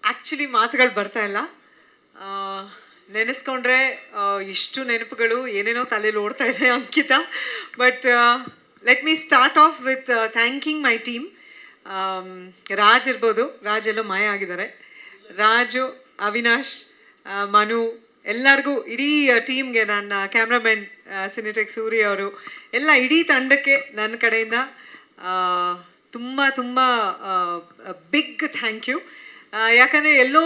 Actually ಮಾತುಗಳು ಬರ್ತಾ ಇಲ್ಲ. ನೆನೆಸ್ಕೊಂಡ್ರೆ ಎಷ್ಟು ನೆನಪುಗಳು ಏನೇನೋ ತಲೆಯಲ್ಲಿ ಓಡ್ತಾ ಇದೆ Ankita. But let me start off with thanking my team. Raj ಇರ್ಬೋದು, ರಾಜ್ ಎಲ್ಲೋ ಮಾಯ ಆಗಿದ್ದಾರೆ. ರಾಜು, ಅವಿನಾಶ್, ಮನು, ಎಲ್ಲರಿಗೂ, ಇಡೀ ಟೀಮ್ಗೆ, ನನ್ನ ಕ್ಯಾಮ್ರಾಮನ್ ಸಿನಿಟೆಕ್ ಸೂರಿ ಅವರು, ಎಲ್ಲ ಇಡೀ ತಂಡಕ್ಕೆ ನನ್ನ ಕಡೆಯಿಂದ ತುಂಬ ತುಂಬ ಬಿಗ್ ಥ್ಯಾಂಕ್ ಯು. ಯಾಕಂದರೆ ಎಲ್ಲೋ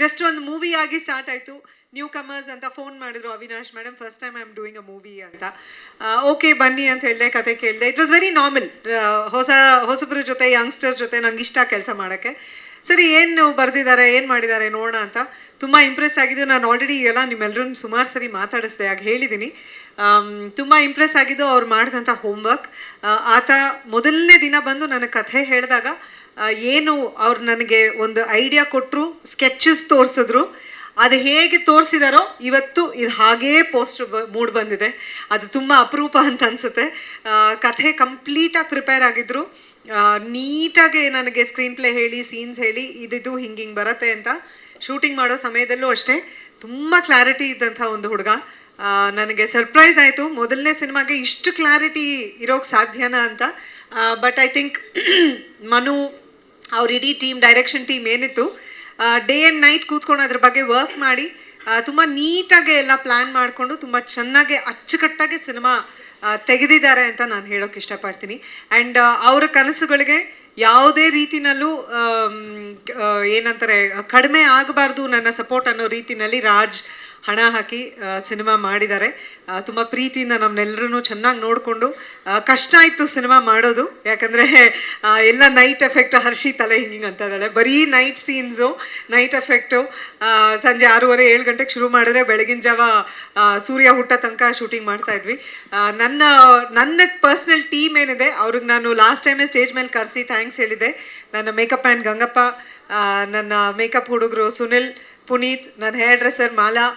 ಜಸ್ಟ್ ಒಂದು ಮೂವಿ ಆಗಿ ಸ್ಟಾರ್ಟ್ ಆಯಿತು. ನ್ಯೂ ಕಮರ್ಸ್ ಅಂತ ಫೋನ್ ಮಾಡಿದ್ರು, Avinash madam first time I am doing a movie ಅಂತ. ಓಕೆ ಬನ್ನಿ ಅಂತ ಹೇಳಿದೆ, ಕತೆ ಕೇಳಿದೆ. It was very normal. ಹೊಸಬ್ರ ಜೊತೆ, ಯಂಗ್ಸ್ಟರ್ಸ್ ಜೊತೆ ನಂಗೆ ಇಷ್ಟ ಕೆಲಸ ಮಾಡೋಕ್ಕೆ. ಸರಿ, ಏನು ಬರೆದಿದ್ದಾರೆ, ಏನು ಮಾಡಿದ್ದಾರೆ ನೋಡೋಣ ಅಂತ ತುಂಬ ಇಂಪ್ರೆಸ್ ಆಗಿದ್ದು. ನಾನು ಆಲ್ರೆಡಿ ಎಲ್ಲ ನಿಮ್ಮೆಲ್ಲರೂ ಸುಮಾರು ಸರಿ ಮಾತಾಡಿಸ್ದೆ, ಆಗ ಹೇಳಿದ್ದೀನಿ. ತುಂಬ ಇಂಪ್ರೆಸ್ ಆಗಿದ್ದು ಅವ್ರು ಮಾಡಿದಂಥ ಹೋಮ್ವರ್ಕ್. ಆತ ಮೊದಲನೇ ದಿನ ಬಂದು ನನಗೆ ಕಥೆ ಹೇಳಿದಾಗ ಏನು ಅವ್ರು ನನಗೆ ಒಂದು ಐಡಿಯಾ ಕೊಟ್ಟರು, ಸ್ಕೆಚಸ್ ತೋರಿಸಿದ್ರು. ಅದು ಹೇಗೆ ತೋರಿಸಿದಾರೋ ಇವತ್ತು ಇದು ಹಾಗೇ ಪೋಸ್ಟರ್ ಮೂಡ್ ಬಂದಿದೆ. ಅದು ತುಂಬ ಅಪರೂಪ ಅಂತ ಅನಿಸುತ್ತೆ. ಕಥೆ ಕಂಪ್ಲೀಟಾಗಿ ಪ್ರಿಪೇರ್ ಆಗಿದ್ರು. ನೀಟಾಗಿ ನನಗೆ ಸ್ಕ್ರೀನ್ ಪ್ಲೇ ಹೇಳಿ, ಸೀನ್ಸ್ ಹೇಳಿ, ಇದಿದು ಹಿಂಗೆ ಬರುತ್ತೆ ಅಂತ. ಶೂಟಿಂಗ್ ಮಾಡೋ ಸಮಯದಲ್ಲೂ ಅಷ್ಟೇ ತುಂಬ ಕ್ಲಾರಿಟಿ ಇದ್ದಂಥ ಒಂದು ಹುಡುಗ. ನನಗೆ ಸರ್ಪ್ರೈಸ್ ಆಯಿತು, ಮೊದಲನೇ ಸಿನಿಮಾಗೆ ಇಷ್ಟು ಕ್ಲಾರಿಟಿ ಇರೋಕ್ಕೆ ಸಾಧ್ಯನಾ ಅಂತ. ಬಟ್ ಐ ಥಿಂಕ್ ಮನು ಅವ್ರ ಇಡೀ ಟೀಮ್, ಡೈರೆಕ್ಷನ್ ಟೀಮ್ ಏನಿತ್ತು, ಡೇ ಆ್ಯಂಡ್ ನೈಟ್ ಕೂತ್ಕೊಂಡು ಅದ್ರ ಬಗ್ಗೆ ವರ್ಕ್ ಮಾಡಿ ತುಂಬ ನೀಟಾಗಿ ಎಲ್ಲ ಪ್ಲ್ಯಾನ್ ಮಾಡಿಕೊಂಡು ತುಂಬ ಚೆನ್ನಾಗಿ ಅಚ್ಚುಕಟ್ಟಾಗಿ ಸಿನಿಮಾ ತೆಗೆದಿದ್ದಾರೆ ಅಂತ ನಾನು ಹೇಳೋಕ್ಕೆ ಇಷ್ಟಪಡ್ತೀನಿ. ಆ್ಯಂಡ್ ಅವರ ಕನಸುಗಳಿಗೆ ಯಾವುದೇ ರೀತಿನಲ್ಲೂ ಏನಂತಾರೆ ಕಡಿಮೆ ಆಗಬಾರ್ದು ನನ್ನ ಸಪೋರ್ಟ್ ಅನ್ನೋ ರೀತಿಯಲ್ಲಿ ರಾಜ್ ಹಣ ಹಾಕಿ ಸಿನಿಮಾ ಮಾಡಿದ್ದಾರೆ. ತುಂಬ ಪ್ರೀತಿಯಿಂದ ನಮ್ಮನ್ನೆಲ್ಲರೂ ಚೆನ್ನಾಗಿ ನೋಡಿಕೊಂಡು. ಕಷ್ಟ ಇತ್ತು ಸಿನಿಮಾ ಮಾಡೋದು, ಯಾಕಂದರೆ ಎಲ್ಲ ನೈಟ್ ಎಫೆಕ್ಟ್. ಹರ್ಷಿ ತಲೆ ಹಿಂಗಿಂಗೆ ಅಂತ ಇದ್ದಾಳೆ, ಬರೀ ನೈಟ್ ಸೀನ್ಸು, ನೈಟ್ ಎಫೆಕ್ಟು. ಸಂಜೆ 6:30 7 ಗಂಟೆಗೆ ಶುರು ಮಾಡಿದ್ರೆ ಬೆಳಗಿನ ಜಾವ ಸೂರ್ಯ ಹುಟ್ಟ ತನಕ ಶೂಟಿಂಗ್ ಮಾಡ್ತಾಯಿದ್ವಿ. ನನ್ನ ಪರ್ಸ್ನಲ್ ಟೀಮ್ ಏನಿದೆ ಅವ್ರಿಗೆ ನಾನು ಲಾಸ್ಟ್ ಟೈಮೇ ಸ್ಟೇಜ್ ಮೇಲೆ ಕರೆಸಿ ಥ್ಯಾಂಕ್ಸ್ ಹೇಳಿದ್ದೆ. ನನ್ನ ಮೇಕಪ್ ಮ್ಯಾನ್ ಗಂಗಪ್ಪ, ನನ್ನ ಮೇಕಪ್ ಹುಡುಗರು ಸುನಿಲ್, ಪುನೀತ್, ನನ್ನ ಹೇರ್ ಡ್ರೆಸ್ಸರ್ ಮಾಲಾ.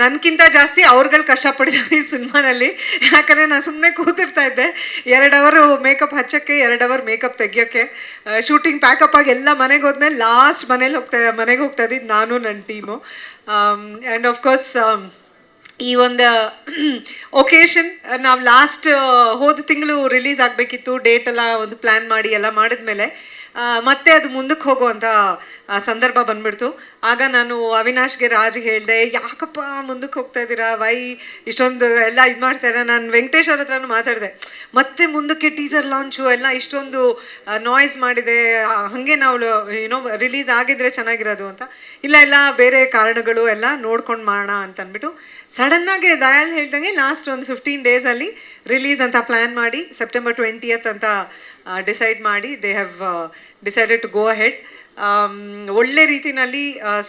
ನನಗಿಂತ ಜಾಸ್ತಿ ಅವ್ರುಗಳು ಕಷ್ಟಪಟ್ಟಿದ್ದಾರೆ ಈ ಸಿನಿಮಾನಲ್ಲಿ. ಯಾಕಂದರೆ ನಾನು ಸುಮ್ಮನೆ ಕೂತಿರ್ತಾ ಇದ್ದೆ. 2 ಅವರ್ ಮೇಕಪ್ ಹಚ್ಚೋಕ್ಕೆ, 2 ಅವರ್ ಮೇಕಪ್ ತೆಗಿಯೋಕ್ಕೆ. ಶೂಟಿಂಗ್ ಪ್ಯಾಕಪ್ ಆಗಿ ಎಲ್ಲ ಮನೆಗೆ ಹೋದ್ಮೇಲೆ ಲಾಸ್ಟ್ ಮನೆಗೆ ಹೋಗ್ತಾ ಇದ್ದಿದ್ದು ನಾನು, ನನ್ನ ಟೀಮು. ಆ್ಯಂಡ್ ಆಫ್ಕೋರ್ಸ್ ಈ ಒಂದು ಒಕೇಶನ್ ನಾವು ಲಾಸ್ಟ್ ಹೋದ ತಿಂಗಳು ರಿಲೀಸ್ ಆಗಬೇಕಿತ್ತು. ಡೇಟ್ ಎಲ್ಲ ಒಂದು ಪ್ಲ್ಯಾನ್ ಮಾಡಿ ಎಲ್ಲ ಮಾಡಿದ್ಮೇಲೆ ಮತ್ತೆ ಅದು ಮುಂದಕ್ಕೆ ಹೋಗುವಂಥ ಸಂದರ್ಭ ಬಂದ್ಬಿಡ್ತು. ಆಗ ನಾನು ಅವಿನಾಶ್ಗೆ, ರಾಜ್ಗೆ ಹೇಳಿದೆ, ಯಾಕಪ್ಪ ಮುಂದಕ್ಕೆ ಹೋಗ್ತಾ ಇದ್ದೀರಾ, ವೈ ಇಷ್ಟೊಂದು ಎಲ್ಲ ಇದು ಮಾಡ್ತಾಯಿರ. ನಾನು ವೆಂಕಟೇಶ್ ಅವ್ರ ಹತ್ರನೂ ಮಾತಾಡಿದೆ, ಮತ್ತೆ ಮುಂದಕ್ಕೆ ಟೀಸರ್ ಲಾಂಚು ಎಲ್ಲ ಇಷ್ಟೊಂದು ನಾಯ್ಸ್ ಮಾಡಿದೆ, ಹಾಗೆ ನಾವು ಏನೋ ರಿಲೀಸ್ ಆಗಿದ್ರೆ ಚೆನ್ನಾಗಿರೋದು ಅಂತ. ಇಲ್ಲ ಬೇರೆ ಕಾರಣಗಳು ಎಲ್ಲ ನೋಡ್ಕೊಂಡು ಮಾಡೋಣ ಅಂತ ಅಂದ್ಬಿಟ್ಟು ಸಡನ್ನಾಗಿ ದಯಾಲ್ ಹೇಳ್ದಂಗೆ ಲಾಸ್ಟ್ ಒಂದು 15 ಡೇಸಲ್ಲಿ ರಿಲೀಸ್ ಅಂತ ಪ್ಲ್ಯಾನ್ ಮಾಡಿ September 20th ಅಂತ ಡಿಸೈಡ್ ಮಾಡಿ they have decided to go ahead. ಒಳ್ಳೆ ರೀತಿಯಲ್ಲಿ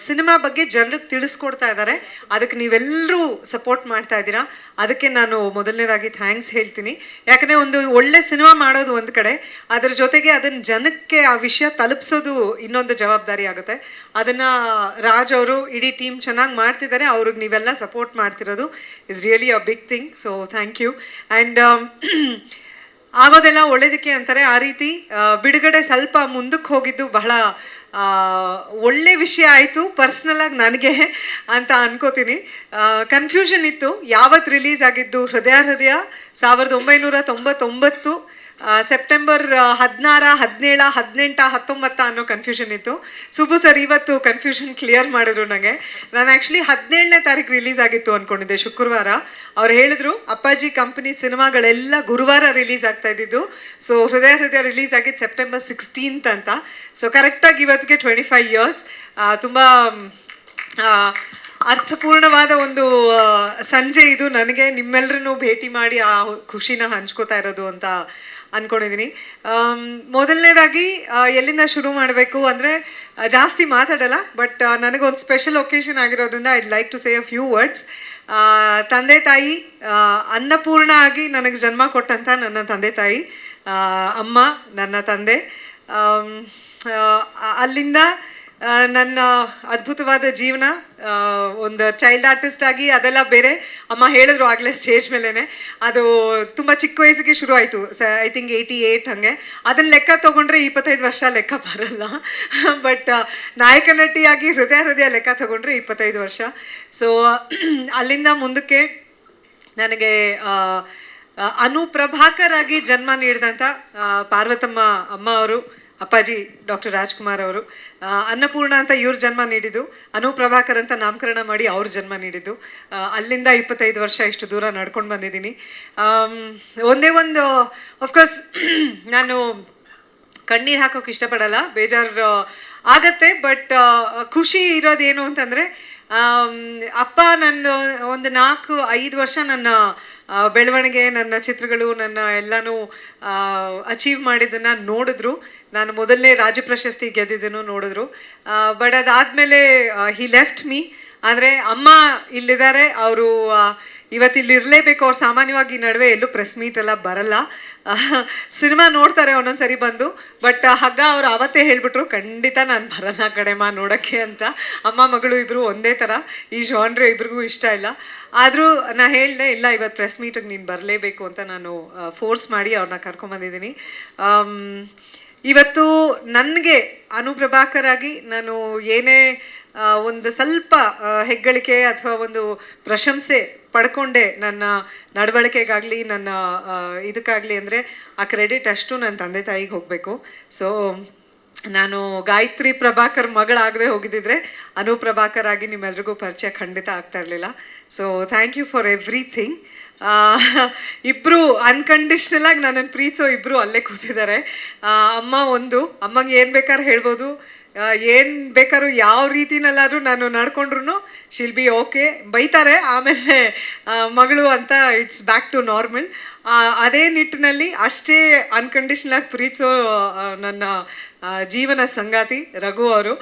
ಸಿನಿಮಾ ಬಗ್ಗೆ ಜನರಿಗೆ ತಿಳಿಸ್ಕೊಡ್ತಾ ಇದ್ದಾರೆ. ಅದಕ್ಕೆ ನೀವೆಲ್ಲರೂ ಸಪೋರ್ಟ್ ಮಾಡ್ತಾ ಇದ್ದೀರಾ, ಅದಕ್ಕೆ ನಾನು ಮೊದಲನೇದಾಗಿ ಥ್ಯಾಂಕ್ಸ್ ಹೇಳ್ತೀನಿ. ಯಾಕಂದರೆ ಒಂದು ಒಳ್ಳೆ ಸಿನಿಮಾ ಮಾಡೋದು ಒಂದು ಕಡೆ, ಅದರ ಜೊತೆಗೆ ಅದನ್ನು ಜನಕ್ಕೆ ಆ ವಿಷಯ ತಲುಪಿಸೋದು ಇನ್ನೊಂದು ಜವಾಬ್ದಾರಿ ಆಗುತ್ತೆ. ಅದನ್ನು ರಾಜ್ ಅವರು, ಇಡೀ ಟೀಮ್ ಚೆನ್ನಾಗಿ ಮಾಡ್ತಿದ್ದಾರೆ. ಅವ್ರಿಗೆ ನೀವೆಲ್ಲ ಸಪೋರ್ಟ್ ಮಾಡ್ತಿರೋದು is really a big thing. So thank you. And ಆಗೋದೆಲ್ಲ ಒಳ್ಳೇದಕ್ಕೆ ಅಂತಾರೆ. ಆ ರೀತಿ ಬಿಡುಗಡೆ ಸ್ವಲ್ಪ ಮುಂದಕ್ಕೆ ಹೋಗಿದ್ದು ಬಹಳ ಒಳ್ಳೆ ವಿಷಯ ಆಯಿತು ಪರ್ಸ್ನಲಾಗಿ ನನಗೆ ಅಂತ ಅನ್ಕೋತೀನಿ. ಕನ್ಫ್ಯೂಷನ್ ಇತ್ತು, ಯಾವತ್ತು ರಿಲೀಸ್ ಆಗಿದ್ದು ಹೃದಯ 1999 ಸೆಪ್ಟೆಂಬರ್ 16, 17, 18, 19 ಅನ್ನೋ ಕನ್ಫ್ಯೂಷನ್ ಇತ್ತು. ಸುಬ್ಬು ಸರ್ ಇವತ್ತು ಕನ್ಫ್ಯೂಷನ್ ಕ್ಲಿಯರ್ ಮಾಡಿದ್ರು ನನಗೆ. ನಾನು ಆ್ಯಕ್ಚುಲಿ 17ನೇ ತಾರೀಕು ರಿಲೀಸ್ ಆಗಿತ್ತು ಅಂದ್ಕೊಂಡಿದ್ದೆ, ಶುಕ್ರವಾರ. ಅವ್ರು ಹೇಳಿದ್ರು ಅಪ್ಪಾಜಿ ಕಂಪ್ನಿ ಸಿನಿಮಾಗಳೆಲ್ಲ ಗುರುವಾರ ರಿಲೀಸ್ ಆಗ್ತಾ ಇದ್ದಿದ್ದು. ಸೊ ಹೃದಯ ರಿಲೀಸ್ ಆಗಿದ್ದು September 16th ಅಂತ. ಸೊ ಕರೆಕ್ಟಾಗಿ ಇವತ್ತಿಗೆ 25 years. ತುಂಬ ಅರ್ಥಪೂರ್ಣವಾದ ಒಂದು ಸಂಜೆ ಇದು ನನಗೆ. ನಿಮ್ಮೆಲ್ಲರನ್ನೂ ಭೇಟಿ ಮಾಡಿ ಆ ಖುಷಿನ ಹಂಚ್ಕೋತಾ ಇರೋದು ಅಂತ ಅಂದ್ಕೊಂಡಿದ್ದೀನಿ. ಮೊದಲನೇದಾಗಿ ಎಲ್ಲಿಂದ ಶುರು ಮಾಡಬೇಕು ಅಂದರೆ ಜಾಸ್ತಿ ಮಾತಾಡಲ್ಲ, ಬಟ್ ನನಗೊಂದು ಸ್ಪೆಷಲ್ ಒಕೇಶನ್ ಆಗಿರೋದ್ರಿಂದ I'd like to say a few words. ತಂದೆ ತಾಯಿ, ಅನ್ನಪೂರ್ಣ ಆಗಿ ನನಗೆ ಜನ್ಮ ಕೊಟ್ಟಂಥ ನನ್ನ ತಂದೆ ತಾಯಿ, ಅಮ್ಮ, ನನ್ನ ತಂದೆ, ಅಲ್ಲಿಂದ ನನ್ನ ಅದ್ಭುತವಾದ ಜೀವನ, ಒಂದು ಚೈಲ್ಡ್ ಆರ್ಟಿಸ್ಟ್ ಆಗಿ ಅದೆಲ್ಲ ಬೇರೆ. ಅಮ್ಮ ಹೇಳಿದ್ರು ಆಗಲೇ ಸ್ಟೇಜ್ ಮೇಲೇ, ಅದು ತುಂಬ ಚಿಕ್ಕ ವಯಸ್ಸಿಗೆ ಶುರು ಆಯಿತು. ಐ ಥಿಂಕ್ 88 ಹಾಗೆ. ಅದನ್ನು ಲೆಕ್ಕ ತೊಗೊಂಡ್ರೆ 25 ವರ್ಷ ಲೆಕ್ಕ ಬರಲ್ಲ. ಬಟ್ ನಾಯಕ ನಟಿಯಾಗಿ ಹೃದಯ ಲೆಕ್ಕ ತೊಗೊಂಡ್ರೆ 25 ವರ್ಷ. ಸೊ ಅಲ್ಲಿಂದ ಮುಂದಕ್ಕೆ ನನಗೆ ಅನು ಪ್ರಭಾಕರ್ ಆಗಿ ಜನ್ಮ ನೀಡಿದಂಥ ಪಾರ್ವತಮ್ಮ ಅಮ್ಮ ಅವರು, ಅಪ್ಪಾಜಿ ಡಾಕ್ಟರ್ ರಾಜ್ಕುಮಾರ್ ಅವರು, ಅನ್ನಪೂರ್ಣ ಅಂತ ಇವ್ರ ಜನ್ಮ ನೀಡಿದ್ದು, ಅನು ಪ್ರಭಾಕರ್ ಅಂತ ನಾಮಕರಣ ಮಾಡಿ ಅವ್ರ ಜನ್ಮ ನೀಡಿದ್ದು. ಅಲ್ಲಿಂದ 25 ವರ್ಷ ಇಷ್ಟು ದೂರ ನಡ್ಕೊಂಡು ಬಂದಿದ್ದೀನಿ. ಒಂದೇ ಒಂದು ಆಫ್ಕೋರ್ಸ್ ನಾನು ಕಣ್ಣೀರು ಹಾಕೋಕೆ ಇಷ್ಟಪಡಲ್ಲ, ಬೇಜಾರು ಆಗತ್ತೆ. ಬಟ್ ಖುಷಿ ಇರೋದೇನು ಅಂತಂದರೆ, ಅಪ್ಪ ನನ್ನ ಒಂದು 4-5 ವರ್ಷ ನನ್ನ ಬೆಳವಣಿಗೆ, ನನ್ನ ಚಿತ್ರಗಳು, ನನ್ನ ಎಲ್ಲನೂ ಅಚೀವ್ ಮಾಡಿದ್ದನ್ನು ನೋಡಿದ್ರು. ನಾನು ಮೊದಲನೇ ರಾಜ್ಯ ಪ್ರಶಸ್ತಿ ಗೆದ್ದಿದ್ದನ್ನು ನೋಡಿದ್ರು. ಬಟ್ ಅದಾದಮೇಲೆ ಹಿ ಲೆಫ್ಟ್ ಮೀ. ಆದರೆ ಅಮ್ಮ ಇಲ್ಲಿದ್ದಾರೆ, ಅವರು ಇವತ್ತಿಲ್ಲಿ ಇರಲೇಬೇಕು. ಅವ್ರು ಸಾಮಾನ್ಯವಾಗಿ ಈ ನಡುವೆ ಎಲ್ಲೂ ಪ್ರೆಸ್ ಮೀಟ್ ಎಲ್ಲ ಬರಲ್ಲ. ಸಿನಿಮಾ ನೋಡ್ತಾರೆ ಒಂದೊಂದು ಸರಿ ಬಂದು. ಬಟ್ ಹಗ್ಗ ಅವ್ರು ಆವತ್ತೇ ಹೇಳಿಬಿಟ್ರು, ಖಂಡಿತ ನಾನು ಬರಲ್ಲ ಕಡೆಮ್ಮ ನೋಡೋಕ್ಕೆ ಅಂತ. ಅಮ್ಮ ಮಗಳು ಇಬ್ಬರು ಒಂದೇ ಥರ, ಈ ಜಾನ್ರೆ ಇಬ್ರಿಗೂ ಇಷ್ಟ ಇಲ್ಲ. ಆದರೂ ನಾನು ಹೇಳಿದೆ, ಇಲ್ಲ ಇವತ್ತು ಪ್ರೆಸ್ ಮೀಟಿಗೆ ನೀನು ಬರಲೇಬೇಕು ಅಂತ ನಾನು ಫೋರ್ಸ್ ಮಾಡಿ ಅವ್ರನ್ನ ಕರ್ಕೊಂಬಂದಿದ್ದೀನಿ. ಇವತ್ತು ನನಗೆ ಅನು ಪ್ರಭಾಕರ್ ಆಗಿ ನಾನು ಏನೇ ಒಂದು ಸ್ವಲ್ಪ ಹೆಗ್ಗಳಿಕೆ ಅಥವಾ ಒಂದು ಪ್ರಶಂಸೆ ಪಡ್ಕೊಂಡೆ ನನ್ನ ನಡವಳಿಕೆಗಾಗಲಿ, ನನ್ನ ಇದಕ್ಕಾಗಲಿ ಅಂದರೆ ಆ ಕ್ರೆಡಿಟ್ ಅಷ್ಟು ನನ್ನ ತಂದೆ ತಾಯಿಗೆ ಹೋಗಬೇಕು. ಸೊ ನಾನು ಗಾಯತ್ರಿ ಪ್ರಭಾಕರ್ ಮಗಳಾಗದೆ ಹೋಗಿದ್ದಿದ್ರೆ ಅನು ಪ್ರಭಾಕರ್ ಆಗಿ ನಿಮ್ಮೆಲ್ರಿಗೂ ಪರಿಚಯ ಖಂಡಿತ ಆಗ್ತಾ ಇರಲಿಲ್ಲ. So thank you for everything. ಇಬ್ಬರು ಅನ್ಕಂಡೀಷ್ನಲ್ ಆಗಿ ನನ್ನನ್ನು ಪ್ರೀತಿಸೋ ಇಬ್ಬರು ಅಲ್ಲೇ ಕೂತಿದ್ದಾರೆ. ಅಮ್ಮ ಒಂದು, ಅಮ್ಮಂಗೆ ಏನು ಬೇಕಾದ್ರೂ ಹೇಳ್ಬೋದು, ಏನು ಬೇಕಾದ್ರೂ ಯಾವ ರೀತಿನಲ್ಲಾದರೂ ನಾನು ನಡ್ಕೊಂಡ್ರು ಶಿಲ್ ಬಿ ಓಕೆ. ಬೈತಾರೆ ಆಮೇಲೆ ಮಗಳು ಅಂತ, ಇಟ್ಸ್ ಬ್ಯಾಕ್ ಟು ನಾರ್ಮಲ್. ಅದೇ ನಿಟ್ಟಿನಲ್ಲಿ ಅಷ್ಟೇ ಅನ್ಕಂಡೀಷ್ನಲ್ ಆಗಿ ಪ್ರೀತಿಸೋ ನನ್ನ ಜೀವನ ಸಂಗಾತಿ ರಘು ಅವರು.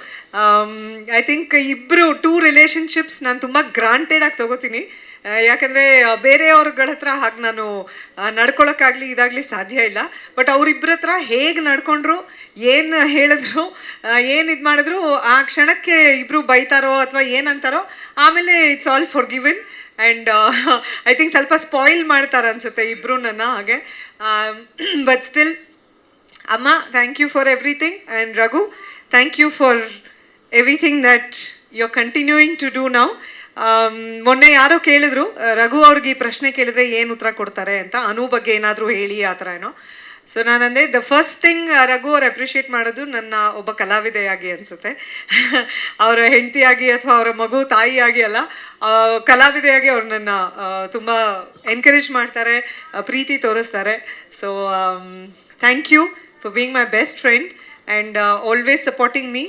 ಐ ಥಿಂಕ್ ಇಬ್ಬರು ಟೂ ರಿಲೇಷನ್ಶಿಪ್ಸ್ ನಾನು ತುಂಬ ಗ್ರಾಂಟೆಡ್ ಆಗಿ ತೊಗೋತೀನಿ. ಯಾಕಂದರೆ ಬೇರೆಯವ್ರಗಳ ಹತ್ರ ಹಾಗೆ ನಾನು ನಡ್ಕೊಳಕ್ಕಾಗಲಿ ಇದಾಗಲಿ ಸಾಧ್ಯ ಇಲ್ಲ. ಬಟ್ ಅವರಿಬ್ಬರ ಹತ್ರ ಹೇಗೆ ನಡ್ಕೊಂಡ್ರು, ಏನು ಹೇಳಿದ್ರು, ಏನು ಇದು ಮಾಡಿದ್ರು, ಆ ಕ್ಷಣಕ್ಕೆ ಇಬ್ಬರು ಬೈತಾರೋ ಅಥವಾ ಏನಂತಾರೋ, ಆಮೇಲೆ it's all forgiven. And I think ಸ್ವಲ್ಪ ಸ್ಪಾಯಿಲ್ ಮಾಡ್ತಾರೆ ಅನಿಸುತ್ತೆ ಇಬ್ಬರು ನನ್ನ ಹಾಗೆ. ಬಟ್ ಸ್ಟಿಲ್ ಅಮ್ಮ, thank you for everything. And Raghu, thank you for everything that you are continuing to do now. ಮೊನ್ನೆ ಯಾರೋ ಕೇಳಿದ್ರು, ರಘು ಅವ್ರಿಗೆ ಈ ಪ್ರಶ್ನೆ ಕೇಳಿದ್ರೆ ಏನು ಉತ್ತರ ಕೊಡ್ತಾರೆ ಅಂತ, ಅನು ಬಗ್ಗೆ ಏನಾದರೂ ಹೇಳಿ ಆ ಥರ ಏನೋ. ಸೊ ನಾನಂದೆ, ದ ಫಸ್ಟ್ ಥಿಂಗ್ ರಘು ಅವ್ರು ಅಪ್ರಿಷಿಯೇಟ್ ಮಾಡೋದು ನನ್ನ ಒಬ್ಬ ಕಲಾವಿದೆಯಾಗಿ ಅನಿಸುತ್ತೆ. ಅವರ ಹೆಂಡತಿಯಾಗಿ ಅಥವಾ ಅವರ ಮಗು ತಾಯಿಯಾಗಿ ಅಲ್ಲ, ಕಲಾವಿದೆಯಾಗಿ ಅವ್ರು ನನ್ನ ತುಂಬ ಎನ್ಕರೇಜ್ ಮಾಡ್ತಾರೆ, ಪ್ರೀತಿ ತೋರಿಸ್ತಾರೆ. So thank you for being my best friend and always supporting me.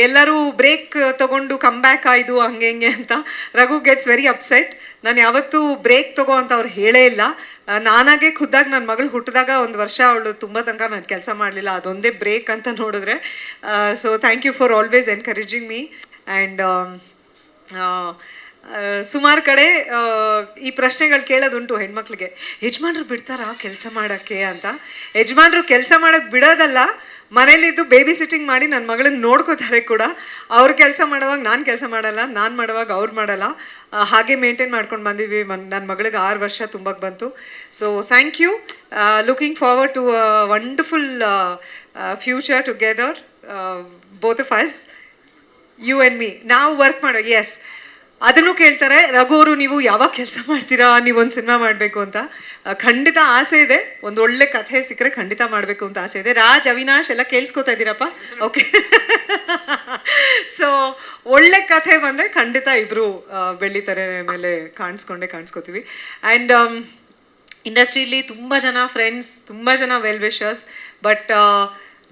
ಎಲ್ಲರೂ ಬ್ರೇಕ್ ತೊಗೊಂಡು ಕಮ್ ಬ್ಯಾಕ್ ಆಯಿತು ಹಂಗೆ ಹಿಂಗೆ ಅಂತ. Raghu gets very upset. ನಾನು ಯಾವತ್ತೂ ಬ್ರೇಕ್ ತೊಗೋ ಅಂತ ಅವ್ರು ಹೇಳೇ ಇಲ್ಲ. ನಾನಾಗೆ ಖುದ್ದಾಗಿ ನನ್ನ ಮಗಳು ಹುಟ್ಟಿದಾಗ 1 ವರ್ಷ ಅವಳು ತುಂಬ ತನಕ ನಾನು ಕೆಲಸ ಮಾಡಲಿಲ್ಲ, ಅದೊಂದೇ ಬ್ರೇಕ್ ಅಂತ ನೋಡಿದ್ರೆ. So thank you for always encouraging me. And ಸುಮಾರು ಕಡೆ ಈ ಪ್ರಶ್ನೆಗಳು ಕೇಳೋದುಂಟು ಹೆಣ್ಮಕ್ಳಿಗೆ, ಯಜಮಾನ್ರು ಬಿಡ್ತಾರಾ ಕೆಲಸ ಮಾಡೋಕ್ಕೆ ಅಂತ. ಯಜಮಾನ್ರು ಕೆಲಸ ಮಾಡೋಕ್ಕೆ ಬಿಡೋದಲ್ಲ, ಮನೇಲಿದ್ದು ಬೇಬಿ ಸಿಟ್ಟಿಂಗ್ ಮಾಡಿ ನನ್ನ ಮಗಳನ್ನ ನೋಡ್ಕೋತಾರೆ ಕೂಡ. ಅವ್ರು ಕೆಲಸ ಮಾಡುವಾಗ ನಾನು ಕೆಲಸ ಮಾಡಲ್ಲ, ನಾನು ಮಾಡುವಾಗ ಅವ್ರು ಮಾಡಲ್ಲ, ಹಾಗೆ ಮೇಂಟೈನ್ ಮಾಡ್ಕೊಂಡು ಬಂದಿದ್ವಿ. ನನ್ನ ಮಗಳಿಗೆ 6 ವರ್ಷ ತುಂಬಕ್ಕೆ ಬಂತು. So thank you. Looking forward to wonderful future together, both of us, you and me. ನಾವು ವರ್ಕ್ ಮಾಡೋ, ಎಸ್ ಅದನ್ನು ಕೇಳ್ತಾರೆ, ರಘು ಅವರು ನೀವು ಯಾವಾಗ ಕೆಲಸ ಮಾಡ್ತೀರಾ, ನೀವೊಂದು ಸಿನಿಮಾ ಮಾಡಬೇಕು ಅಂತ. ಖಂಡಿತ ಆಸೆ ಇದೆ, ಒಂದು ಒಳ್ಳೆ ಕಥೆ ಸಿಕ್ಕರೆ ಖಂಡಿತ ಮಾಡಬೇಕು ಅಂತ ಆಸೆ ಇದೆ. ರಾಜ್, ಅವಿನಾಶ್ ಎಲ್ಲ ಕೇಳಿಸ್ಕೊತಾ ಇದ್ದೀರಪ್ಪ? ಓಕೆ. ಸೊ ಒಳ್ಳೆ ಕಥೆ ಬಂದರೆ ಖಂಡಿತ ಇಬ್ಬರು ಬೆಳಿತಾರೆ ಮೇಲೆ ಕಾಣಿಸ್ಕೋತೀವಿ. ಆ್ಯಂಡ್ ಇಂಡಸ್ಟ್ರಿಯಲ್ಲಿ ತುಂಬ ಜನ ಫ್ರೆಂಡ್ಸ್, ತುಂಬ ಜನ ವೆಲ್ ವಿಷರ್ಸ್. ಬಟ್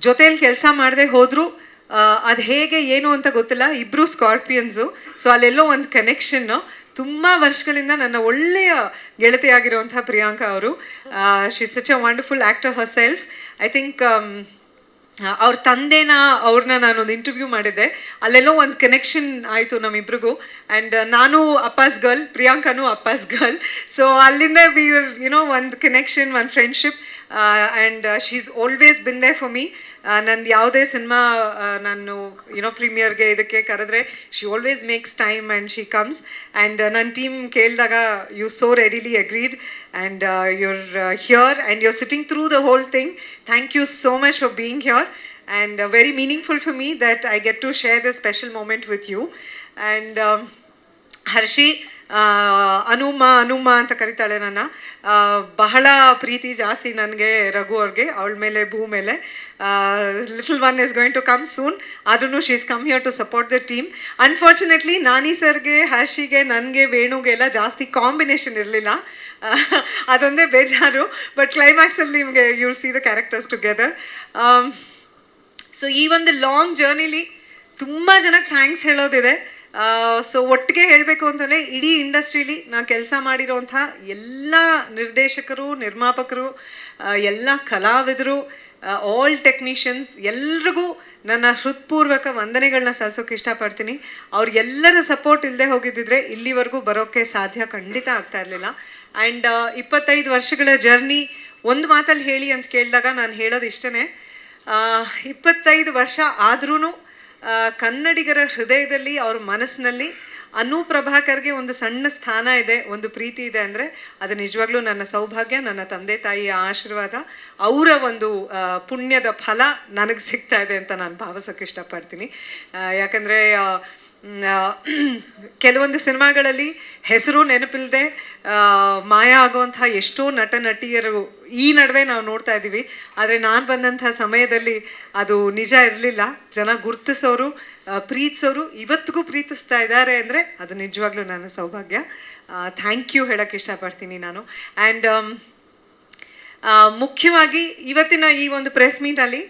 ಜೊತೇಲಿ ಕೆಲಸ ಮಾಡದೆ ಹೋದರೂ ಅದು ಹೇಗೆ ಏನು ಅಂತ ಗೊತ್ತಿಲ್ಲ. ಇಬ್ಬರು ಸ್ಕಾರ್ಪಿಯನ್ಸು. ಸೊ ಅಲ್ಲೆಲ್ಲೋ ಒಂದು ಕನೆಕ್ಷನ್ನು. ತುಂಬ ವರ್ಷಗಳಿಂದ ನನ್ನ ಒಳ್ಳೆಯ ಗೆಳತಿಯಾಗಿರುವಂಥ ಪ್ರಿಯಾಂಕಾ ಅವರು, she is such a wonderful actor Har self. I think ಅವ್ರ ತಂದೆನ ಅವ್ರನ್ನ ನಾನೊಂದು ಇಂಟರ್ವ್ಯೂ ಮಾಡಿದ್ದೆ, ಅಲ್ಲೆಲ್ಲೋ ಒಂದು ಕನೆಕ್ಷನ್ ಆಯಿತು ನಮ್ಮಿಬ್ರಿಗೂ. ಆ್ಯಂಡ್ ನಾನು ಅಪ್ಪಾಸ್ ಗರ್ಲ್, ಪ್ರಿಯಾಂಕಾನು ಅಪ್ಪಾಸ್ ಗರ್ಲ್. ಸೊ ಅಲ್ಲಿಂದ ವಿ ಯುನೋ ಒಂದು ಕನೆಕ್ಷನ್, ಒಂದು friendship. And she's always been there for me. ನಂದು ಯಾವುದೇ ಸಿನಿಮಾ ನಾನು ಪ್ರೀಮಿಯರ್ಗೆ ಇದಕ್ಕೆ ಕರೆದ್ರೆ she always makes time and she comes. And ನನ್ನ ಟೀಮ್ ಕೇಳಿದಾಗ you so readily agreed and you're here and you're sitting through the whole thing. Thank you so much for being here and very meaningful for me that I get to share this special moment with you. And Hershey ಅನುಮ ಅಂತ ಕರಿತಾಳೆ ನನ್ನ. ಬಹಳ ಪ್ರೀತಿ ಜಾಸ್ತಿ ನನಗೆ ರಘು ಅವ್ರಿಗೆ, ಅವಳ ಮೇಲೆ ಭೂ ಮೇಲೆ. Little one is going to come soon, ಆದ್ರೂ she is come here to support the team. Unfortunately Nani ಸರ್ಗೆ, ಹರ್ಷಿಗೆ, ನನಗೆ, ವೇಣುಗೆಲ್ಲ ಜಾಸ್ತಿ ಕಾಂಬಿನೇಷನ್ ಇರಲಿಲ್ಲ, ಅದೊಂದೇ ಬೇಜಾರು. ಬಟ್ ಕ್ಲೈಮ್ಯಾಕ್ಸಲ್ಲಿ ನಿಮಗೆ you will see the characters together. So ಈ ಒಂದು ಲಾಂಗ್ ಜರ್ನಿಲಿ ತುಂಬ ಜನಕ್ಕೆ ಥ್ಯಾಂಕ್ಸ್ ಹೇಳೋದಿದೆ. ಸೊ ಒಟ್ಟಿಗೆ ಹೇಳಬೇಕು ಅಂತಂದರೆ ಇಡೀ ಇಂಡಸ್ಟ್ರೀಲಿ ನಾನು ಕೆಲಸ ಮಾಡಿರೋಂಥ ಎಲ್ಲ ನಿರ್ದೇಶಕರು, ನಿರ್ಮಾಪಕರು, ಎಲ್ಲ ಕಲಾವಿದರು, ಆಲ್ ಟೆಕ್ನಿಷಿಯನ್ಸ್ ಎಲ್ರಿಗೂ ನನ್ನ ಹೃತ್ಪೂರ್ವಕ ವಂದನೆಗಳನ್ನ ಸಲ್ಲಿಸೋಕೆ ಇಷ್ಟಪಡ್ತೀನಿ. ಅವ್ರಿಗೆಲ್ಲರ ಸಪೋರ್ಟ್ ಇಲ್ಲದೆ ಹೋಗಿದ್ದಿದ್ರೆ ಇಲ್ಲಿವರೆಗೂ ಬರೋಕ್ಕೆ ಸಾಧ್ಯ ಖಂಡಿತ ಆಗ್ತಾ ಇರಲಿಲ್ಲ. ಆ್ಯಂಡ್ 25 ವರ್ಷಗಳ ಜರ್ನಿ ಒಂದು ಮಾತಲ್ಲಿ ಹೇಳಿ ಅಂತ ಕೇಳಿದಾಗ ನಾನು ಹೇಳೋದು ಇಷ್ಟೇ, 25 ವರ್ಷ ಆದ್ರೂ ಕನ್ನಡಿಗರ ಹೃದಯದಲ್ಲಿ, ಅವ್ರ ಮನಸ್ಸಿನಲ್ಲಿ ಅನು ಪ್ರಭಾಕರ್ಗೆ ಒಂದು ಸಣ್ಣ ಸ್ಥಾನ ಇದೆ, ಒಂದು ಪ್ರೀತಿ ಇದೆ ಅಂದರೆ ಅದು ನಿಜವಾಗ್ಲೂ ನನ್ನ ಸೌಭಾಗ್ಯ, ನನ್ನ ತಂದೆ ತಾಯಿಯ ಆಶೀರ್ವಾದ, ಅವರ ಒಂದು ಪುಣ್ಯದ ಫಲ ನನಗೆ ಸಿಗ್ತಾ ಇದೆ ಅಂತ ನಾನು ಭಾವಿಸೋಕ್ಕೆ ಇಷ್ಟಪಡ್ತೀನಿ. ಯಾಕಂದರೆ ಕೆಲವೊಂದು ಸಿನಿಮಾಗಳಲ್ಲಿ ಹೆಸರು ನೆನಪಿಲ್ಲದೆ ಮಾಯ ಆಗುವಂಥ ಎಷ್ಟೋ ನಟ ನಟಿಯರು ಈ ನಡುವೆ ನಾವು ನೋಡ್ತಾ ಇದ್ದೀವಿ. ಆದರೆ ನಾನು ಬಂದಂಥ ಸಮಯದಲ್ಲಿ ಅದು ನಿಜ ಇರಲಿಲ್ಲ. ಜನ ಗುರ್ತಿಸೋರು, ಪ್ರೀತಿಸೋರು ಇವತ್ತಿಗೂ ಪ್ರೀತಿಸ್ತಾ ಇದ್ದಾರೆ ಅಂದರೆ ಅದು ನಿಜವಾಗ್ಲೂ ನನ್ನ ಸೌಭಾಗ್ಯ. ಥ್ಯಾಂಕ್ ಯು ಹೇಳೋಕ್ಕೆ ಇಷ್ಟಪಡ್ತೀನಿ ನಾನು. ಆ್ಯಂಡ್ ಮುಖ್ಯವಾಗಿ ಇವತ್ತಿನ ಈ ಒಂದು ಪ್ರೆಸ್ ಮೀಟಲ್ಲಿ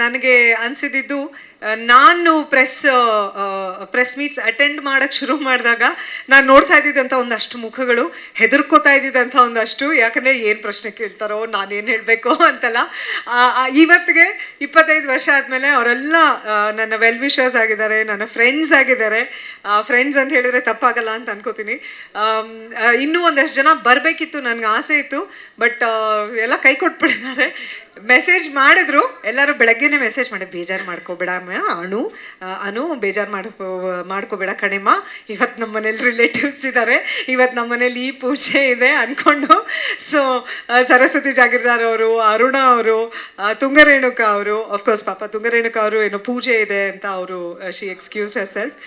ನನಗೆ ಅನಿಸಿದ್ದು, ನಾನು ಪ್ರೆಸ್ ಮೀಟ್ಸ್ ಅಟೆಂಡ್ ಮಾಡೋಕ್ಕೆ ಶುರು ಮಾಡಿದಾಗ ನಾನು ನೋಡ್ತಾ ಇದ್ದಿದ್ದಂಥ ಒಂದಷ್ಟು ಮುಖಗಳು, ಹೆದರ್ಕೋತಾ ಇದ್ದಿದ್ದಂಥ ಒಂದಷ್ಟು, ಯಾಕಂದರೆ ಏನು ಪ್ರಶ್ನೆ ಕೇಳ್ತಾರೋ, ನಾನೇನು ಹೇಳಬೇಕು ಅಂತೆಲ್ಲ. ಇವತ್ತಿಗೆ 25 ವರ್ಷ ಆದಮೇಲೆ ಅವರೆಲ್ಲ ನನ್ನ ವೆಲ್ ವಿಷರ್ಸ್ ಆಗಿದ್ದಾರೆ, ನನ್ನ ಫ್ರೆಂಡ್ಸ್ ಆಗಿದ್ದಾರೆ. ಫ್ರೆಂಡ್ಸ್ ಅಂತ ಹೇಳಿದರೆ ತಪ್ಪಾಗಲ್ಲ ಅಂತ ಅನ್ಕೋತೀನಿ. ಇನ್ನೂ ಒಂದಷ್ಟು ಜನ ಬರಬೇಕಿತ್ತು, ನನಗೆ ಆಸೆ ಇತ್ತು, ಬಟ್ ಎಲ್ಲ ಕೈ ಕೊಟ್ಬಿಟ್ಟಿದ್ದಾರೆ. ಮೆಸೇಜ್ ಮಾಡಿದ್ರು ಎಲ್ಲರೂ, ಬೆಳಗ್ಗೆನೇ ಮೆಸೇಜ್ ಮಾಡಿ, ಬೇಜಾರು ಮಾಡ್ಕೋಬೇಡ ಅನು ಬೇಜಾರು ಮಾಡ್ಕೋಬೇಡ ಕಣೆಮ್ಮ, ಇವತ್ತು ನಮ್ಮ ಮನೇಲಿ ರಿಲೇಟಿವ್ಸ್ ಇದ್ದಾರೆ, ಇವತ್ತು ನಮ್ಮ ಮನೇಲಿ ಈ ಪೂಜೆ ಇದೆ ಅಂದ್ಕೊಂಡು. ಸೊ ಸರಸ್ವತಿ ಜಾಗೀರ್ದಾರ್ ಅವರು, ಅರುಣ ಅವರು, ತುಂಗರೇಣುಕಾ ಅವರು, ಅಫ್ಕೋರ್ಸ್ ಪಾಪ ತುಂಗರೇಣುಕಾ ಅವರು ಏನೋ ಪೂಜೆ ಇದೆ ಅಂತ ಅವರು ಶಿ ಎಕ್ಸ್ಕ್ಯೂಸ್ ಹರ್ ಸೆಲ್ಫ್,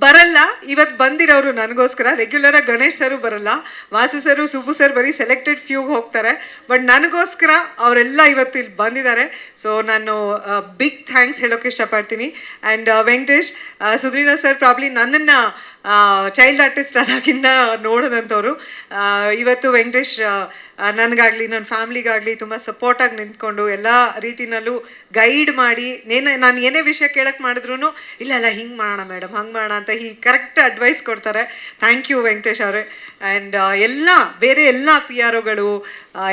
ಬರಲ್ಲ. ಇವತ್ತು ಬಂದಿರೋರು ನನಗೋಸ್ಕರ ರೆಗ್ಯುಲರಾಗಿ ಗಣೇಶ್ ಸರು ಬರಲ್ಲ, ವಾಸು ಸರು, ಸುಬ್ಬು ಸರ್ ಬರೀ ಸೆಲೆಕ್ಟೆಡ್ ಫ್ಯೂಗೆ ಹೋಗ್ತಾರೆ, ಬಟ್ ನನಗೋಸ್ಕರ ಅವರೆಲ್ಲ ಇವತ್ತು ಇಲ್ಲಿ ಬಂದಿದ್ದಾರೆ. ಸೊ ನಾನು ಬಿಗ್ ಥ್ಯಾಂಕ್ಸ್ ಹೇಳೋಕ್ಕೆ ಇಷ್ಟಪಡ್ತೀನಿ. And Venkatesh, Sudheendra sir probably ನನ್ನನ್ನು ಚೈಲ್ಡ್ ಆರ್ಟಿಸ್ಟ್ ಆದಾಗಿಂದ ನೋಡೋದಂಥವ್ರು. ಇವತ್ತು ವೆಂಕಟೇಶ್ ನನಗಾಗಲಿ, ನನ್ನ ಫ್ಯಾಮ್ಲಿಗಾಗಲಿ ತುಂಬ ಸಪೋರ್ಟಾಗಿ ನಿಂತ್ಕೊಂಡು ಎಲ್ಲ ರೀತಿನಲ್ಲೂ ಗೈಡ್ ಮಾಡಿ, ನಾನು ಏನೇ ವಿಷಯ ಕೇಳಕ್ಕೆ ಮಾಡಿದ್ರು, ಇಲ್ಲ ಹಿಂಗೆ ಮಾಡೋಣ ಮೇಡಮ್, ಹಂಗೆ ಮಾಡೋಣ ಅಂತ ಕರೆಕ್ಟ್ ಅಡ್ವೈಸ್ ಕೊಡ್ತಾರೆ. ಥ್ಯಾಂಕ್ ಯು ವೆಂಕಟೇಶ್ ಅವರೇ. ಆ್ಯಂಡ್ ಬೇರೆ ಎಲ್ಲ ಪಿ.ಆರ್. ಒಗಳು,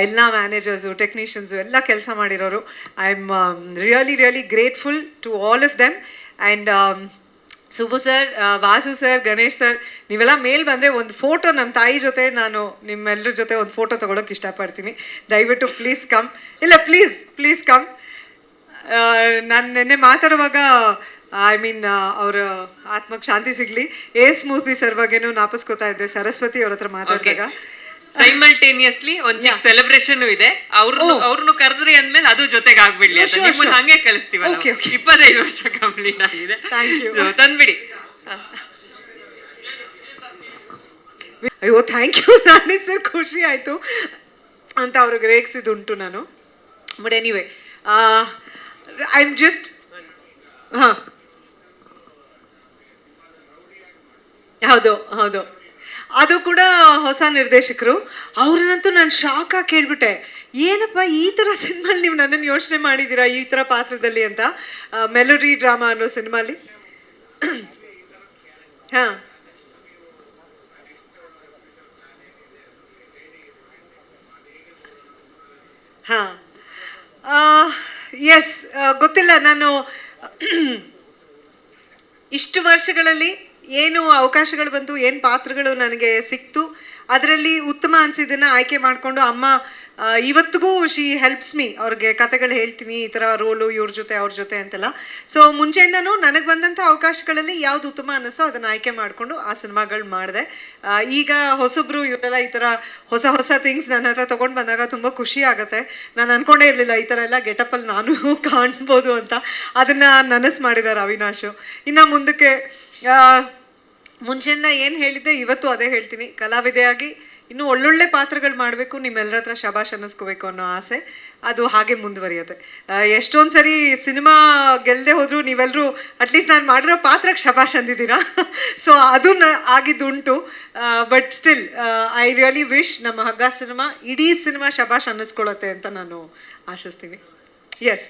ಎಲ್ಲ ಮ್ಯಾನೇಜರ್ಸು, ಟೆಕ್ನಿಷಿಯನ್ಸು ಎಲ್ಲ ಕೆಲಸ ಮಾಡಿರೋರು. I am really grateful to all of them. And Subbu sir, Vasu sir, Ganesh sir, ನೀವೆಲ್ಲ ಮೇಲ್ ಬಂದರೆ ಒಂದು ಫೋಟೋ ನಮ್ಮ ತಾಯಿ ಜೊತೆ ನಾನು ನಿಮ್ಮೆಲ್ಲರ ಜೊತೆ ಒಂದು ಫೋಟೋ ತೊಗೊಳಕ್ಕೆ ಇಷ್ಟಪಡ್ತೀನಿ. ದಯವಿಟ್ಟು ಪ್ಲೀಸ್ ಕಮ್. ಇಲ್ಲ ಪ್ಲೀಸ್ ಕಮ್. ನಾನು ನೆನ್ನೆ ಮಾತಾಡುವಾಗ, ಐ ಮೀನ್ ಅವರ ಆತ್ಮಕ್ಕೆ ಶಾಂತಿ ಸಿಗಲಿ, ಸ್ಮೂರ್ತಿ ಸರ್ ಬಗ್ಗೆನೂ ನಾಪಿಸ್ಕೋತಾ ಇದ್ದೆ ಸರಸ್ವತಿ ಅವ್ರ ಹತ್ರ ಮಾತಾಡಿದಾಗ. ಸೈಮಲ್ಟೇನಿಯಸ್ಲಿ ಒಂದ್ ಚಿಕ್ಕ ಸೆಲೆಬ್ರೇಷನ್ ಇದೆ. ಅವ್ರನ್ನು ಕರೆದ್ರಿ ಅಂದ್ಮೇಲೆ ಅದು ಜೊತೆಗೆ ಆಗ್ಬಿಡ್ಲಿ ಅಂತ ನಿಮ್ಮನ್ನ ಹಂಗೆ ಕಳಿಸ್ತೀವಲ್ಲ. 25 ವರ್ಷ ಕಂಪ್ಲೀಟ್ ಆಗಿದೆ, ತಂದ್ಬಿಡಿ. ಅಯ್ಯೋ ಥ್ಯಾಂಕ್ ಯು ರಾಣಿ ಸರ್, ಖುಷಿ ಆಯಿತು ಅಂತ ಅವ್ರಿಗೆ ರೇಗಿಸಿದುಂಟು ನಾನು. But anyway, I am just ಹೌದು ಅದು ಕೂಡ ಹೊಸ ನಿರ್ದೇಶಕರು. ಅವ್ರನ್ನಂತೂ ನಾನು ಶಾಕಾಗಿ ಕೇಳ್ಬಿಟ್ಟೆ, ಏನಪ್ಪ ಈ ಥರ ಸಿನಿಮಾಲಿ ನೀವು ನನ್ನನ್ನು ಯೋಚನೆ ಮಾಡಿದ್ದೀರಾ ಈ ಥರ ಪಾತ್ರದಲ್ಲಿ ಅಂತ. ಮೆಲೋಡಿ ಡ್ರಾಮಾ ಅನ್ನೋ ಸಿನಿಮಾಲಿ ಎಸ್, ಗೊತ್ತಿಲ್ಲ, ನಾನು ಇಷ್ಟು ವರ್ಷಗಳಲ್ಲಿ ಏನು ಅವಕಾಶಗಳು ಬಂತು, ಏನು ಪಾತ್ರಗಳು ನನಗೆ ಸಿಕ್ತು, ಅದರಲ್ಲಿ ಉತ್ತಮ ಅನಿಸಿದ್ದನ್ನು ಆಯ್ಕೆ ಮಾಡಿಕೊಂಡು ಅಮ್ಮ ಇವತ್ತಿಗೂ ಶಿ ಹೆಲ್ಪ್ಸ್ ಮೀ, ಅವ್ರಿಗೆ ಕತೆಗಳು ಹೇಳ್ತೀನಿ ಈ ಥರ ರೋಲು ಇವ್ರ ಜೊತೆ ಅವ್ರ ಜೊತೆ ಅಂತೆಲ್ಲ. ಸೊ ಮುಂಚೆಯಿಂದನೂ ನನಗೆ ಬಂದಂಥ ಅವಕಾಶಗಳಲ್ಲಿ ಯಾವ್ದು ಉತ್ತಮ ಅನ್ನಿಸ್ತೋ ಅದನ್ನು ಆಯ್ಕೆ ಮಾಡಿಕೊಂಡು ಆ ಸಿನಿಮಾಗಳು ಮಾಡಿದೆ. ಈಗ ಹೊಸಬ್ರು ಇವರೆಲ್ಲ ಈ ಥರ ಹೊಸ ಹೊಸ ಥಿಂಗ್ಸ್ ನನ್ನ ಹತ್ರ ತೊಗೊಂಡು ಬಂದಾಗ ತುಂಬ ಖುಷಿ ಆಗುತ್ತೆ. ನಾನು ಅಂದ್ಕೊಂಡೇ ಇರಲಿಲ್ಲ ಈ ಥರ ಎಲ್ಲ ಗೆಟಪ್ಪಲ್ಲಿ ನಾನು ಕಾಣ್ಬೋದು ಅಂತ. ಅದನ್ನು ನನಸು ಮಾಡಿದ್ದಾರೆ ಅವಿನಾಶು. ಇನ್ನು ಮುಂದಕ್ಕೆ ಮುಂಚೆಯಿಂದ ಏನು ಹೇಳಿದ್ದೆ ಇವತ್ತು ಅದೇ ಹೇಳ್ತೀನಿ, ಕಲಾವಿದೆಯಾಗಿ ಇನ್ನೂ ಒಳ್ಳೊಳ್ಳೆ ಪಾತ್ರಗಳು ಮಾಡಬೇಕು, ನಿಮ್ಮೆಲ್ಲರ ಹತ್ರ ಶಬಾಷ್ ಅನ್ನಿಸ್ಕೋಬೇಕು ಅನ್ನೋ ಆಸೆ ಅದು ಹಾಗೆ ಮುಂದುವರಿಯುತ್ತೆ. ಎಷ್ಟೊಂದು ಸರಿ ಸಿನಿಮಾ ಗೆಲ್ಲದೆ ಹೋದರೂ ನೀವೆಲ್ಲರೂ ಅಟ್ಲೀಸ್ಟ್ ನಾನು ಮಾಡಿರೋ ಪಾತ್ರಕ್ಕೆ ಶಬಾಷ್ ಅಂದಿದ್ದೀರಾ. ಸೊ ಅದು ಆಗಿದ್ದುಂಟು. But still I really wish ನಮ್ಮ ಹಗ್ಗ ಸಿನಿಮಾ ಇಡೀ ಸಿನಿಮಾ ಶಬಾಷ್ ಅನ್ನಿಸ್ಕೊಳ್ಳುತ್ತೆ ಅಂತ ನಾನು ಆಶಿಸ್ತೀನಿ. ಎಸ್,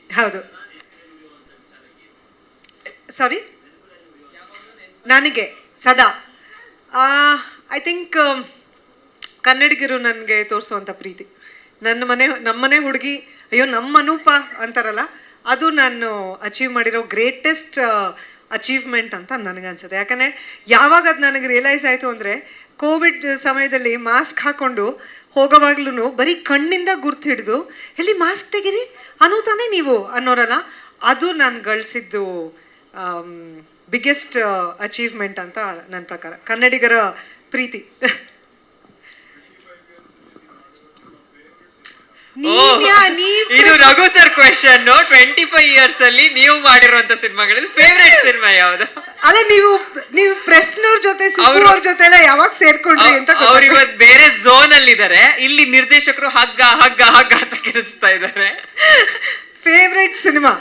ಹೌದು. ಸಾರಿ, ನನಗೆ ಸದಾ ಐ ಥಿಂಕ್ ಕನ್ನಡಿಗರು ನನಗೆ ತೋರಿಸುವಂಥ ಪ್ರೀತಿ, ನಮ್ಮನೆ ಹುಡುಗಿ, ಅಯ್ಯೋ ನಮ್ಮ ಅನೂಪ ಅಂತಾರಲ್ಲ, ಅದು ನಾನು ಅಚೀವ್ ಮಾಡಿರೋ ಗ್ರೇಟೆಸ್ಟ್ ಅಚೀವ್ಮೆಂಟ್ ಅಂತ ನನಗನ್ಸುತ್ತೆ. ಯಾಕಂದರೆ ಯಾವಾಗ ಅದು ನನಗೆ ರಿಯಲೈಸ್ ಆಯಿತು ಅಂದರೆ, ಕೋವಿಡ್ ಸಮಯದಲ್ಲಿ ಮಾಸ್ಕ್ ಹಾಕ್ಕೊಂಡು ಹೋಗೋವಾಗ್ಲೂ ಬರೀ ಕಣ್ಣಿಂದ ಗುರ್ತು ಹಿಡಿದು ಎಲ್ಲಿ ಮಾಸ್ಕ್ ತೆಗೀರಿ ಅನು ತಾನೇ ನೀವು ಅನ್ನೋರಲ್ಲ, ಅದು ನಾನು ಗಳಿಸಿದ್ದು ಬಿಗ್ಗೆಸ್ಟ್ ಅಚೀವ್ಮೆಂಟ್ ಅಂತ ನನ್ನ ಪ್ರಕಾರ, ಕನ್ನಡಿಗರ ಪ್ರೀತಿ. ಇದು ರಘು ಸರ್ ಕ್ವೆಶ್ಚನ್. 25 years ಅಲ್ಲಿ ನೀವು ಮಾಡಿರುವಂತ ಸಿನಿಮಾಗಳಲ್ಲಿ ಫೇವರೇಟ್ ಸಿನಿಮಾ ಯಾವುದು? ಅಲ್ಲ, ನೀವು ಪ್ರೆಸ್ನವ್ರ ಜೊತೆ ಅವ್ರ ಜೊತೆ ಎಲ್ಲ ಯಾವಾಗ ಸೇರ್ಕೊಂಡ್ರಿ ಅಂತ. ಅವ್ರು ಇವತ್ತು ಬೇರೆ ಝೋನ್ ಅಲ್ಲಿ ಇದಾರೆ, ಇಲ್ಲಿ ನಿರ್ದೇಶಕರು ಹಗ್ಗ ಹಗ್ಗ ಹಗ್ಗ ಅಂತ ಕಿರಿಸ್ತಾ ಇದ್ದಾರೆ. ಫೇವ್ರೆಟ್ ಸಿನಿಮಾ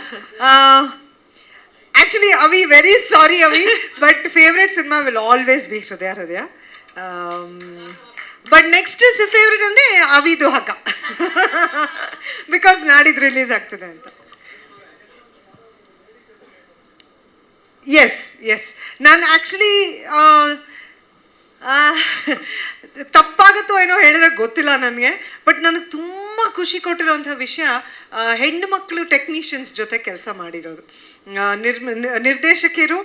ಆಕ್ಚುಲಿ ಅವಿ, ವೆರಿ ಸಾರಿ ಅವಿ, but favourite cinema will always B ಹೃದಯ ಹೃದಯ. ಬಟ್ ನೆಕ್ಸ್ಟ್ ಫೇವ್ರೆಟ್ ಅಂದರೆ ಅವಿದು ಹಗ್ಗ, ಬಿಕಾಸ್ ನಾಡಿದ್ದು ರಿಲೀಸ್ ಆಗ್ತದೆ ಅಂತ. ಎಸ್ ಎಸ್, ನಾನು ಆ್ಯಕ್ಚುಲಿ ತಪ್ಪಾಗುತ್ತೋ ಏನೋ ಹೇಳಿದ್ರೆ ಗೊತ್ತಿಲ್ಲ ನನಗೆ, ಬಟ್ ನನಗೆ ತುಂಬ ಖುಷಿ ಕೊಟ್ಟಿರೋಂಥ ವಿಷಯ ಹೆಣ್ಣು ಮಕ್ಕಳು ಟೆಕ್ನಿಷಿಯನ್ಸ್ ಜೊತೆ ಕೆಲಸ ಮಾಡಿರೋದು. ನಿರ್ದೇಶಕಿಯರು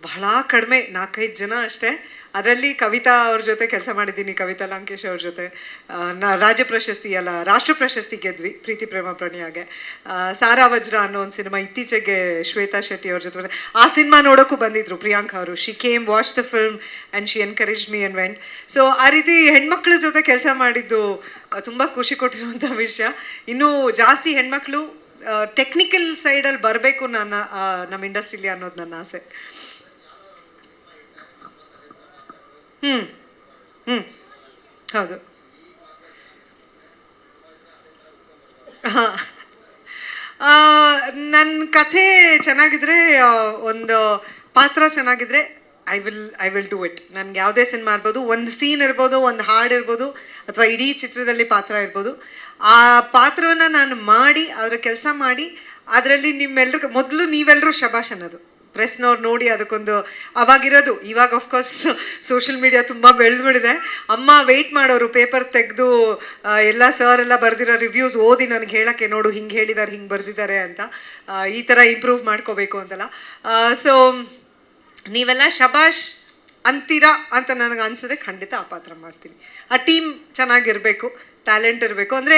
ಬಹಳ ಕಡಿಮೆ, 4-5 ಜನ ಅಷ್ಟೇ. ಅದರಲ್ಲಿ ಕವಿತಾ ಅವ್ರ ಜೊತೆ ಕೆಲಸ ಮಾಡಿದ್ದೀನಿ, ಕವಿತಾ ಲಂಕೇಶ್ ಅವ್ರ ಜೊತೆ ರಾಜ್ಯ ಪ್ರಶಸ್ತಿ ಅಲ್ಲ ರಾಷ್ಟ್ರ ಪ್ರಶಸ್ತಿ ಗೆದ್ವಿ ಪ್ರೀತಿ ಪ್ರೇಮ ಪ್ರಣಯಾಗೆ. ಸಾರಾ ವಜ್ರ ಅನ್ನೋ ಒಂದು ಸಿನಿಮಾ ಇತ್ತೀಚೆಗೆ ಶ್ವೇತಾ ಶೆಟ್ಟಿ ಅವ್ರ ಜೊತೆ ಆ ಸಿನಿಮಾ ನೋಡೋಕ್ಕೂ ಬಂದಿದ್ರು ಪ್ರಿಯಾಂಕಾ ಅವರು. She came, watch the film and she encourage me and vent. So ಆ ರೀತಿ ಹೆಣ್ಮಕ್ಳ ಜೊತೆ ಕೆಲಸ ಮಾಡಿದ್ದು ತುಂಬ ಖುಷಿ ಕೊಟ್ಟಿರುವಂಥ ವಿಷಯ. ಇನ್ನೂ ಜಾಸ್ತಿ ಹೆಣ್ಮಕ್ಳು ಟೆಕ್ನಿಕಲ್ ಸೈಡಲ್ಲಿ ಬರಬೇಕು ನಮ್ಮ ಇಂಡಸ್ಟ್ರಿಲಿ ಅನ್ನೋದು ನನ್ನ ಆಸೆ. ಹೌದು. ನನ್ನ ಕಥೆ ಚೆನ್ನಾಗಿದ್ರೆ, ಒಂದು ಪಾತ್ರ ಚೆನ್ನಾಗಿದ್ರೆ ಐ ವಿಲ್ ಡೂ ಇಟ್. ನನಗೆ ಯಾವುದೇ ಸಿನಿಮಾ ಇರ್ಬೋದು, ಒಂದು ಸೀನ್ ಇರ್ಬೋದು, ಒಂದು ಹಾಡು ಇರ್ಬೋದು, ಅಥವಾ ಇಡೀ ಚಿತ್ರದಲ್ಲಿ ಪಾತ್ರ ಇರ್ಬೋದು, ಆ ಪಾತ್ರವನ್ನು ನಾನು ಮಾಡಿ ಅದರ ಕೆಲಸ ಮಾಡಿ ಅದರಲ್ಲಿ ನಿಮ್ಮೆಲ್ಲರಿಗೂ ಮೊದಲು ನೀವೆಲ್ಲರೂ ಶಬಾಷ್ ಅನ್ನೋದು. ಪ್ರೆಸ್ನವ್ರು ನೋಡಿ ಅದಕ್ಕೊಂದು ಅವಾಗಿರೋದು. ಇವಾಗ ಆಫ್ಕೋರ್ಸ್ ಸೋಷಿಯಲ್ ಮೀಡಿಯಾ ತುಂಬ ಬೆಳೆದ್ಬಿಟ್ಟಿದೆ. ಅಮ್ಮ ವೆಯ್ಟ್ ಮಾಡೋರು, ಪೇಪರ್ ತೆಗೆದು ಎಲ್ಲ ಸರ್ ಎಲ್ಲ ಬರೆದಿರೋ ರಿವ್ಯೂಸ್ ಓದಿ ನನಗೆ ಹೇಳೋಕ್ಕೆ, ನೋಡು ಹಿಂಗೆ ಹೇಳಿದ್ದಾರೆ, ಹಿಂಗೆ ಬರೆದಿದ್ದಾರೆ ಅಂತ, ಈ ಥರ ಇಂಪ್ರೂವ್ ಮಾಡ್ಕೋಬೇಕು ಅಂತೆಲ್ಲ. ಸೊ ನೀವೆಲ್ಲ ಶಬಾಷ್ ಅಂತೀರಾ ಅಂತ ನನಗೆ ಅನಿಸಿದ್ರೆ ಖಂಡಿತ ಆ ಪಾತ್ರ ಮಾಡ್ತೀನಿ. ಆ ಟೀಮ್ ಚೆನ್ನಾಗಿರಬೇಕು, ಟ್ಯಾಲೆಂಟ್ ಇರಬೇಕು. ಅಂದರೆ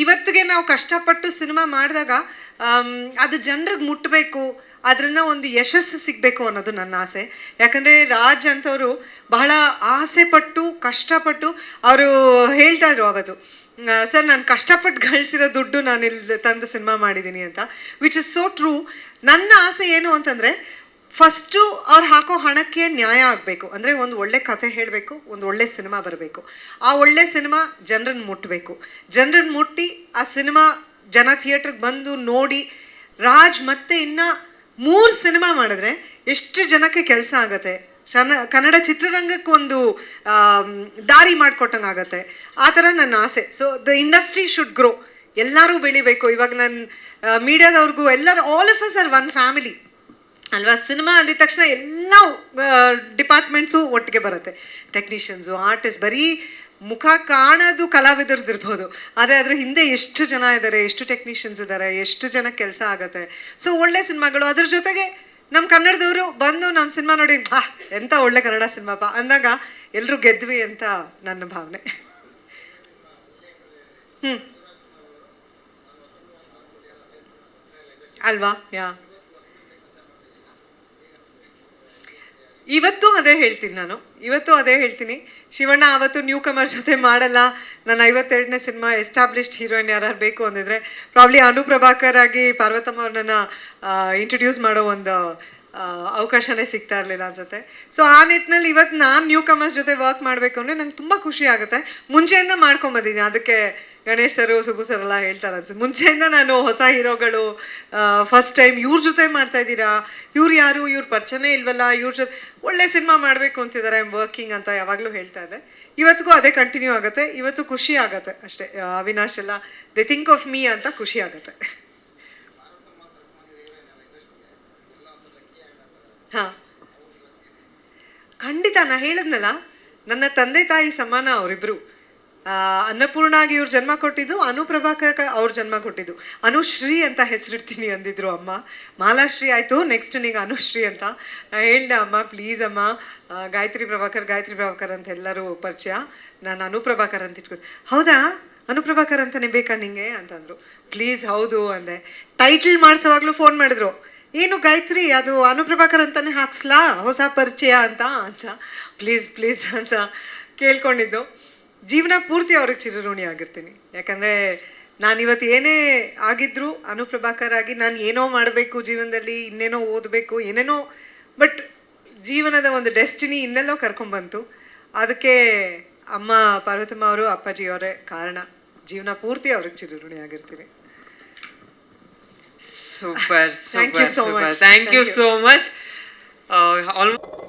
ಇವತ್ತಿಗೆ ನಾವು ಕಷ್ಟಪಟ್ಟು ಸಿನಿಮಾ ಮಾಡಿದಾಗ ಅದು ಜನರಿಗೆ ಮುಟ್ಟಬೇಕು, ಅದರಿಂದ ಒಂದು ಯಶಸ್ಸು ಸಿಗಬೇಕು ಅನ್ನೋದು ನನ್ನ ಆಸೆ. ಯಾಕಂದರೆ ರಾಜ್ ಅಂತವರು ಬಹಳ ಆಸೆ ಪಟ್ಟು ಕಷ್ಟಪಟ್ಟು ಅವರು ಹೇಳ್ತಾ ಇದ್ರು ಅವತ್ತು, ಸರ್ ನಾನು ಕಷ್ಟಪಟ್ಟು ಗಳಿಸಿರೋ ದುಡ್ಡು ನಾನು ಇಲ್ಲಿ ತಂದು ಸಿನಿಮಾ ಮಾಡಿದ್ದೀನಿ ಅಂತ, ವಿಚ್ ಇಸ್ ಸೋ ಟ್ರೂ. ನನ್ನ ಆಸೆ ಏನು ಅಂತಂದರೆ, ಫಸ್ಟು ಅವ್ರು ಹಾಕೋ ಹಣಕ್ಕೆ ನ್ಯಾಯ ಆಗಬೇಕು. ಅಂದರೆ ಒಂದು ಒಳ್ಳೆ ಕಥೆ ಹೇಳಬೇಕು, ಒಂದು ಒಳ್ಳೆ ಸಿನಿಮಾ ಬರಬೇಕು. ಆ ಒಳ್ಳೆ ಸಿನಿಮಾ ಜನರನ್ನು ಮುಟ್ಟಬೇಕು. ಜನರನ್ನು ಮುಟ್ಟಿ ಆ ಸಿನಿಮಾ ಜನ ಥಿಯೇಟ್ರಿಗೆ ಬಂದು ನೋಡಿ, ರಾಜ್ ಮತ್ತೆ ಇನ್ನು 3 ಸಿನಿಮಾ ಮಾಡಿದ್ರೆ ಎಷ್ಟು ಜನಕ್ಕೆ ಕೆಲಸ ಆಗುತ್ತೆ, ಕನ್ನಡ ಚಿತ್ರರಂಗಕ್ಕೆ ಒಂದು ದಾರಿ ಮಾಡಿಕೊಟ್ಟಂಗೆ ಆಗುತ್ತೆ. ಆ ಥರ ನನ್ನ ಆಸೆ. So the industry should grow, ಎಲ್ಲರೂ ಬೆಳಿಬೇಕು. ಇವಾಗ ನಾನು ಮೀಡಿಯಾದವ್ರಿಗೂ ಎಲ್ಲರೂ, all of us are one family ಅಲ್ವಾ. ಸಿನಿಮಾ ಅಂದಿದ ತಕ್ಷಣ ಎಲ್ಲ ಡಿಪಾರ್ಟ್ಮೆಂಟ್ಸು ಒಟ್ಟಿಗೆ ಬರುತ್ತೆ. ಟೆಕ್ನಿಷಿಯನ್ಸು, ಆರ್ಟಿಸ್ಟ್, ಬರೀ ಮುಖ ಕಾಣೋದು ಕಲಾವಿದರದಿರ್ಬೋದು, ಆದರೆ ಅದ್ರ ಹಿಂದೆ ಎಷ್ಟು ಜನ ಇದ್ದಾರೆ, ಎಷ್ಟು ಟೆಕ್ನಿಷಿಯನ್ಸ್ ಇದ್ದಾರೆ, ಎಷ್ಟು ಜನ ಕೆಲಸ ಆಗುತ್ತೆ. ಸೊ ಒಳ್ಳೆ ಸಿನಿಮಾಗಳು, ಅದ್ರ ಜೊತೆಗೆ ನಮ್ಮ ಕನ್ನಡದವರು ಬಂದು ನಮ್ಮ ಸಿನಿಮಾ ನೋಡಿ ಎಂಥ ಒಳ್ಳೆ ಕನ್ನಡ ಸಿನಿಮಾಪ್ಪ ಅಂದಾಗ ಎಲ್ಲರೂ ಗೆದ್ವಿ ಅಂತ ನನ್ನ ಭಾವನೆ. ಅಲ್ವಾ? ಯಾ, ಇವತ್ತು ಅದೇ ಹೇಳ್ತೀನಿ ಶಿವಣ್ಣ ಅವತ್ತು ನ್ಯೂ ಕಮರ್ ಜೊತೆ ಮಾಡಲ್ಲ, ನನ್ನ 52ನೇ ಸಿನಿಮಾ, ಎಸ್ಟಾಬ್ಲಿಷ್ಡ್ ಹೀರೋಯಿನ್ ಯಾರು ಬೇಕು ಅಂದಿದ್ರೆ ಪ್ರಾಬ್ಲಿ ಅನುಪ್ರಭಾಕರ್ ಆಗಿ ಪಾರ್ವತಮ್ಮ ಅವ್ರನ್ನ ಇಂಟ್ರೊಡ್ಯೂಸ್ ಮಾಡೋ ಒಂದು ಅವಕಾಶನೇ ಸಿಗ್ತಾ ಇರಲಿಲ್ಲ ಅನ್ಸುತ್ತೆ. ಸೊ ಆ ನಿಟ್ಟಿನಲ್ಲಿ ಇವತ್ತು ನಾನು ನ್ಯೂ ಕಮರ್ಸ್ ಜೊತೆ ವರ್ಕ್ ಮಾಡಬೇಕು ಅಂದರೆ ನಂಗೆ ತುಂಬ ಖುಷಿ ಆಗುತ್ತೆ. ಮುಂಚೆಯಿಂದ ಮಾಡ್ಕೊಂಬಂದಿದ್ದೀನಿ, ಅದಕ್ಕೆ ಗಣೇಶ್ ಸರು, ಸುಬ್ಬು ಸರ್ ಎಲ್ಲ ಹೇಳ್ತಾರೆ ಅನ್ಸುತ್ತೆ. ಮುಂಚೆಯಿಂದ ನಾನು ಹೊಸ ಹೀರೋಗಳು ಫಸ್ಟ್ ಟೈಮ್ ಇವ್ರ ಜೊತೆ ಮಾಡ್ತಾ ಇದ್ದೀರಾ, ಇವ್ರು ಯಾರು, ಇವ್ರ ಪರಿಚಯನೇ ಇಲ್ವಲ್ಲ, ಇವ್ರ ಜೊತೆ ಒಳ್ಳೆ ಸಿನಿಮಾ ಮಾಡಬೇಕು ಅಂತಿದ್ದಾರೆ, ಐ ಆಮ್ ವರ್ಕಿಂಗ್ ಅಂತ ಯಾವಾಗಲೂ ಹೇಳ್ತಾ ಇದ್ದೆ. ಇವತ್ತಿಗೂ ಅದೇ ಕಂಟಿನ್ಯೂ ಆಗುತ್ತೆ. ಇವತ್ತು ಖುಷಿ ಆಗುತ್ತೆ ಅಷ್ಟೇ. ಅವಿನಾಶ್ ಎಲ್ಲ ದೇ ಥಿಂಕ್ ಆಫ್ ಮೀ ಅಂತ ಖುಷಿ ಆಗುತ್ತೆ. ಹಾಂ, ಖಂಡಿತ. ನಾ ಹೇಳಿದ್ನಲ್ಲ, ನನ್ನ ತಂದೆ ತಾಯಿ ಸಮಾನ ಅವರಿಬ್ರು. ಅನ್ನಪೂರ್ಣಾಗಿ ಇವ್ರು ಜನ್ಮ ಕೊಟ್ಟಿದ್ದು, ಅನುಪ್ರಭಾಕರ್ ಅವ್ರು ಜನ್ಮ ಕೊಟ್ಟಿದ್ದು. ಅನುಶ್ರೀ ಅಂತ ಹೆಸರಿಡ್ತೀನಿ ಅಂದಿದ್ರು ಅಮ್ಮ. ಮಾಲಾಶ್ರೀ ಆಯಿತು, ನೆಕ್ಸ್ಟ್ ನಿಂಗೆ ಅನುಶ್ರೀ ಅಂತ. ನಾ ಹೇಳ್ದೆ, ಅಮ್ಮ ಪ್ಲೀಸ್ ಅಮ್ಮ, ಗಾಯತ್ರಿ ಪ್ರಭಾಕರ್ ಅಂತ ಎಲ್ಲರೂ ಪರಿಚಯ, ನಾನು ಅನುಪ್ರಭಾಕರ್ ಅಂತ ಇಟ್ಕೋ. ಹೌದಾ, ಅನುಪ್ರಭಾಕರ್ ಅಂತಲೇ ಬೇಕಾ ನಿಂಗೆ ಅಂತಂದರು. ಪ್ಲೀಸ್ ಹೌದು ಅಂದೆ. ಟೈಟಲ್ ಮಾಡಿಸೋವಾಗಲೂ ಫೋನ್ ಮಾಡಿದ್ರು, ಏನು ಗಾಯತ್ರಿ ಅದು ಅನುಪ್ರಭಾಕರ್ ಅಂತಲೇ ಹಾಕ್ಸ್ಲಾ, ಹೊಸ ಪರಿಚಯ ಅಂತ ಪ್ಲೀಸ್ ಅಂತ ಕೇಳ್ಕೊಂಡಿದ್ದು. ಜೀವನ ಪೂರ್ತಿ ಅವ್ರಿಗೆ ಚಿರಋಣಿ ಆಗಿರ್ತೀನಿ. ಯಾಕಂದರೆ ನಾನಿವತ್ತು ಏನೇ ಆಗಿದ್ರೂ ಅನುಪ್ರಭಾಕರ್ ಆಗಿ ನಾನು ಏನೋ ಮಾಡಬೇಕು ಜೀವನದಲ್ಲಿ, ಇನ್ನೇನೋ ಓದಬೇಕು, ಏನೇನೋ, ಬಟ್ ಜೀವನದ ಒಂದು ಡೆಸ್ಟಿನಿ ಇನ್ನೆಲ್ಲೋ ಕರ್ಕೊಂಡ್ಬಂತು. ಅದಕ್ಕೆ ಅಮ್ಮ ಪಾರ್ವತಮ್ಮ ಅವರು, ಅಪ್ಪಾಜಿ ಅವರೇ ಕಾರಣ. ಜೀವನ ಪೂರ್ತಿ ಅವ್ರಿಗೆ ಚಿರಋಣಿ ಆಗಿರ್ತೀನಿ. Super. Thank you so much. Thank you so much. Almost